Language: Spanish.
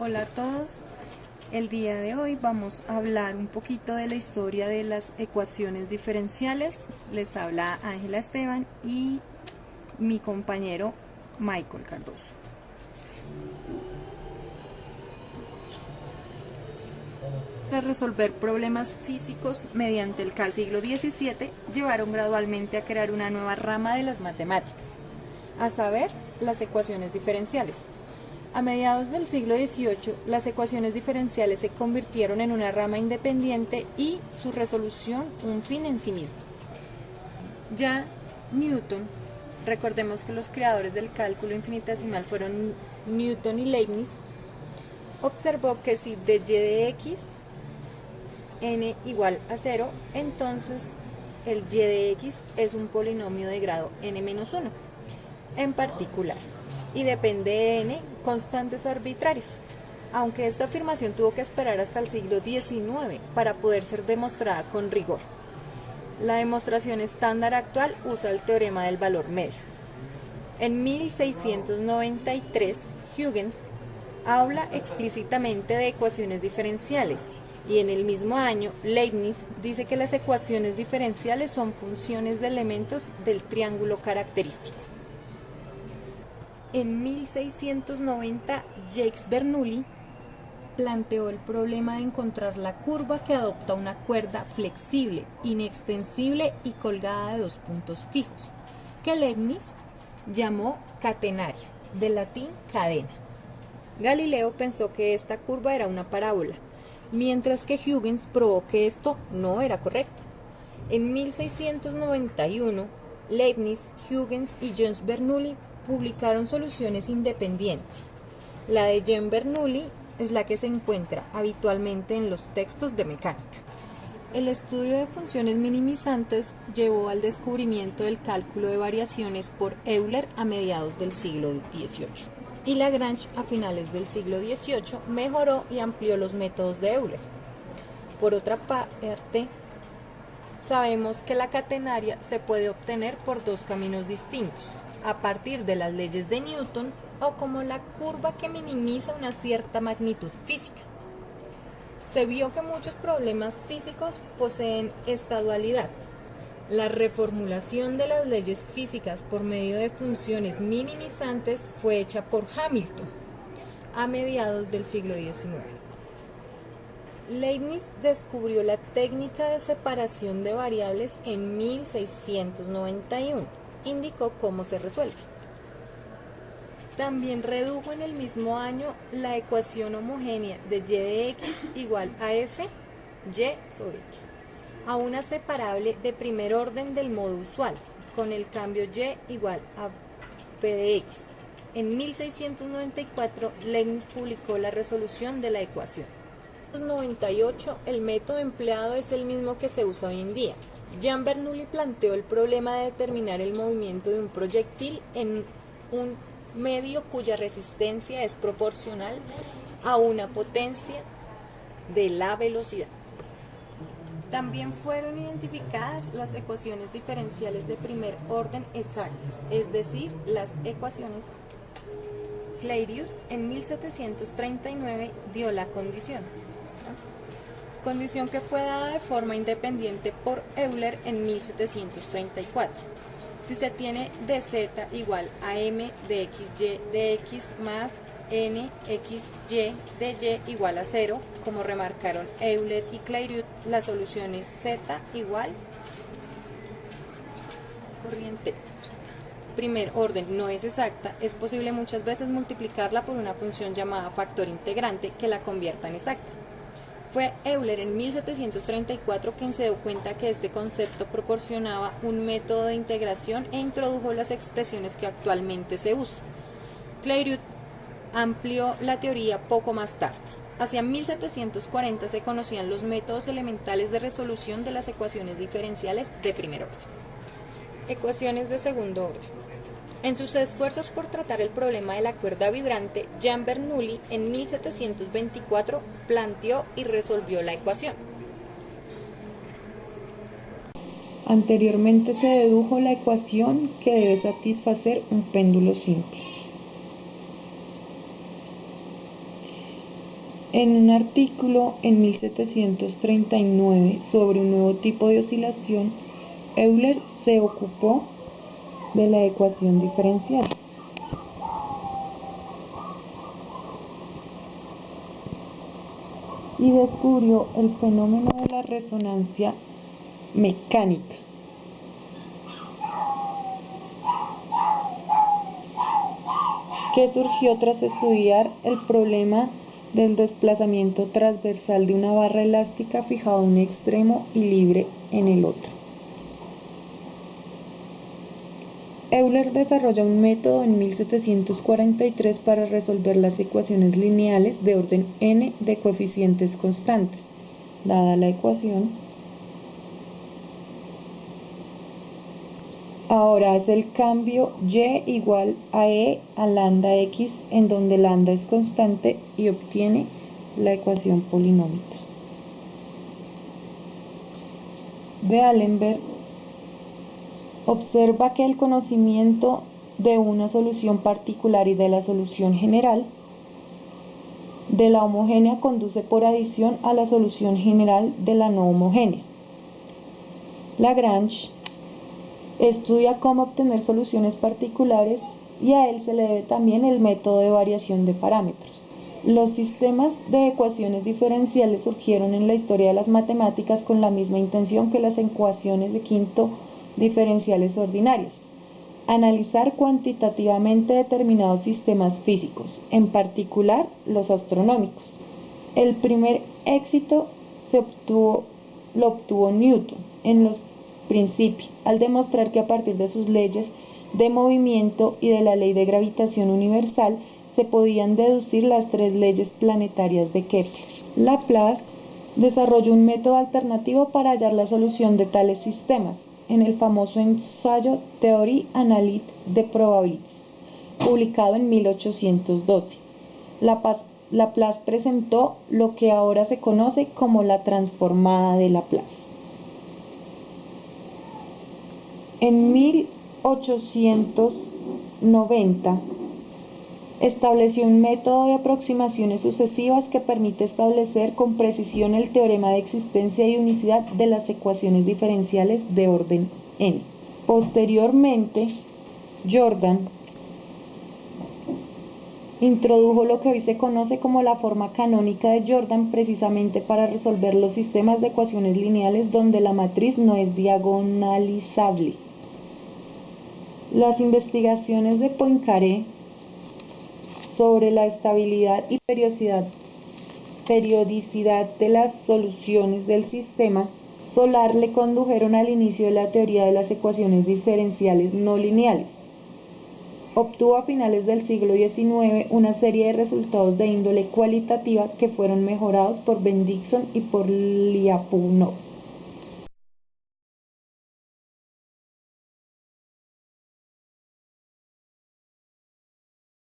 Hola a todos, el día de hoy vamos a hablar un poquito de la historia de las ecuaciones diferenciales. Les habla Ángela Esteban y mi compañero Michael Cardoso. Para resolver problemas físicos mediante el siglo XVII llevaron gradualmente a crear una nueva rama de las matemáticas, a saber, las ecuaciones diferenciales. A mediados del siglo XVIII, las ecuaciones diferenciales se convirtieron en una rama independiente y su resolución un fin en sí mismo. Ya Newton, recordemos que los creadores del cálculo infinitesimal fueron Newton y Leibniz, observó que si de y de x n igual a 0, entonces el y de x es un polinomio de grado n-1 en particular y depende de n constantes arbitrarias, aunque esta afirmación tuvo que esperar hasta el siglo XIX para poder ser demostrada con rigor. La demostración estándar actual usa el teorema del valor medio. En 1693, Huygens habla explícitamente de ecuaciones diferenciales y en el mismo año Leibniz dice que las ecuaciones diferenciales son funciones de elementos del triángulo característico. En 1690, Jacques Bernoulli planteó el problema de encontrar la curva que adopta una cuerda flexible, inextensible y colgada de dos puntos fijos, que Leibniz llamó catenaria, del latín cadena. Galileo pensó que esta curva era una parábola, mientras que Huygens probó que esto no era correcto. En 1691, Leibniz, Huygens y Jacques Bernoulli publicaron soluciones independientes. La de Jean Bernoulli es la que se encuentra habitualmente en los textos de mecánica. El estudio de funciones minimizantes llevó al descubrimiento del cálculo de variaciones por Euler a mediados del siglo XVIII, y Lagrange a finales del siglo XVIII mejoró y amplió los métodos de Euler. Por otra parte, sabemos que la catenaria se puede obtener por dos caminos distintos, a partir de las leyes de Newton o como la curva que minimiza una cierta magnitud física. Se vio que muchos problemas físicos poseen esta dualidad. La reformulación de las leyes físicas por medio de funciones minimizantes fue hecha por Hamilton a mediados del siglo XIX. Leibniz descubrió la técnica de separación de variables en 1691. Indicó cómo se resuelve. También redujo en el mismo año la ecuación homogénea de y de x igual a f y sobre x, a una separable de primer orden del modo usual, con el cambio y igual a p de x. En 1694, Leibniz publicó la resolución de la ecuación. En 1998, el método empleado es el mismo que se usa hoy en día. Jean Bernoulli planteó el problema de determinar el movimiento de un proyectil en un medio cuya resistencia es proporcional a una potencia de la velocidad. También fueron identificadas las ecuaciones diferenciales de primer orden exactas, es decir, las ecuaciones. Clairaut en 1739 dio la condición que fue dada de forma independiente por Euler en 1734. Si se tiene dz igual a m de xy de x más n xy de y igual a 0, como remarcaron Euler y Clairaut, la solución es z igual corriente primer orden no es exacta, es posible muchas veces multiplicarla por una función llamada factor integrante que la convierta en exacta. Fue Euler en 1734 quien se dio cuenta que este concepto proporcionaba un método de integración e introdujo las expresiones que actualmente se usan. Clairaut amplió la teoría poco más tarde. Hacia 1740 se conocían los métodos elementales de resolución de las ecuaciones diferenciales de primer orden. Ecuaciones de segundo orden. En sus esfuerzos por tratar el problema de la cuerda vibrante, Jean Bernoulli en 1724 planteó y resolvió la ecuación. Anteriormente se dedujo la ecuación que debe satisfacer un péndulo simple. En un artículo en 1739 sobre un nuevo tipo de oscilación, Euler se ocupó de la ecuación diferencial. Y descubrió el fenómeno de la resonancia mecánica. Que surgió tras estudiar el problema del desplazamiento transversal de una barra elástica fijada a un extremo y libre en el otro. Euler desarrolla un método en 1743 para resolver las ecuaciones lineales de orden n de coeficientes constantes. Dada la ecuación, ahora hace el cambio y igual a e a lambda x, en donde lambda es constante, y obtiene la ecuación polinómica. D'Alembert observa que el conocimiento de una solución particular y de la solución general de la homogénea conduce por adición a la solución general de la no homogénea. Lagrange estudia cómo obtener soluciones particulares y a él se le debe también el método de variación de parámetros. Los sistemas de ecuaciones diferenciales surgieron en la historia de las matemáticas con la misma intención que las ecuaciones de quinto diferenciales ordinarias: analizar cuantitativamente determinados sistemas físicos, en particular los astronómicos. El primer éxito lo obtuvo Newton en los principios, al demostrar que a partir de sus leyes de movimiento y de la ley de gravitación universal se podían deducir las tres leyes planetarias de Kepler. Laplace desarrolló un método alternativo para hallar la solución de tales sistemas en el famoso ensayo Theorie analytique des probabilités, publicado en 1812. Laplace presentó lo que ahora se conoce como la transformada de Laplace. En 1890 estableció un método de aproximaciones sucesivas que permite establecer con precisión el teorema de existencia y unicidad de las ecuaciones diferenciales de orden n. Posteriormente, Jordan introdujo lo que hoy se conoce como la forma canónica de Jordan, precisamente para resolver los sistemas de ecuaciones lineales donde la matriz no es diagonalizable. Las investigaciones de Poincaré sobre la estabilidad y periodicidad de las soluciones del sistema solar le condujeron al inicio de la teoría de las ecuaciones diferenciales no lineales. Obtuvo a finales del siglo XIX una serie de resultados de índole cualitativa que fueron mejorados por Bendixson y por Lyapunov.